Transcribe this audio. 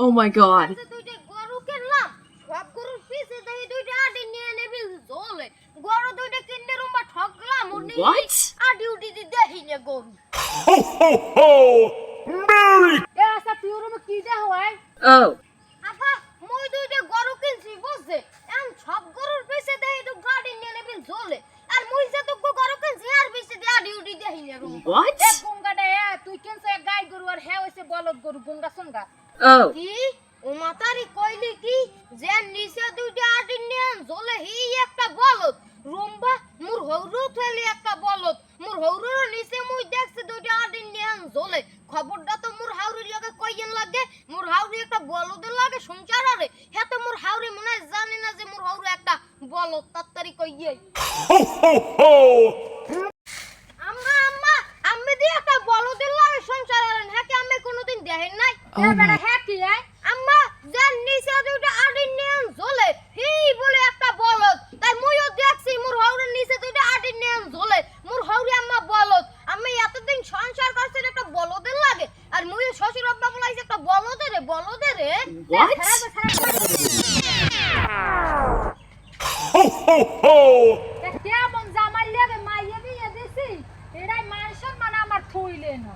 Oh my god. দুইটা গরু কিনলাম সব গরুর পিছে দেই দুইটা আডি নিয়ে নেবি জলে গরু দুইটা কিনে রুমা ঠকলাম উনি What? আডি উডি দি দেই না গরু Ho, ho, ho! Merry এ আসা তুই রুমা কি দে হয় Oh. আপা মই দুইটা গরু কিনছি বুঝছে এম সব গরুর পিছে দেই তো গাড়ি নিয়ে নেবি জলে আর মই যে তো গরু কিনছি আর পিছে দি আডি উডি দেই না রুম What? এ গঙ্গাটা তুই কিনছে গাই গরু আর হে হইছে বলদ গরু গঙ্গা সঙ্গা Oh. কি ও মাতারি কইলি কি যে নিচে দুইটা আডি নিয়ে জলে হি একটা বলদ রুম্বা মোর হৌরু থলি একটা বলদ মোর হৌরুর নিচে মুই দেখছি দুইটা আডি নিয়ে জলে খবরটা তো মোর হাউরির লগে কইয়েন লাগে মোর হাউরি একটা বলদের লাগে সংসারে হে তো মোর হাউরি মনে হয় জানি না যে মোর হাউরি একটা বলদ তাড়াতাড়ি কইয়ে ho, ho, ho! আম্মা আম্মা আমি দি একটা বলদের লাগে সংসারে হে কি আমি কোনোদিন দেখেন নাই Oh my- হে কি আম্মা জান নিচে দুইটা আডি নিয়ে জলে হি বলে একটা বলদ তাই মুইও দেখছি মোর হাউরির নিচে দুইটা আডি নিয়ে জলে মোর হাউরি আম্মা বলদ আমি এতদিন সংসার করছি একটা বলদের লাগে আর মুই শ্বশুর আব্বা বলাইছে একটা বলদের রে What? Ho, ho, ho! কেমন জামাই লাগে মাইয়ে বিয়ে দিছি এটাই মান সম্মান আমার থইলে না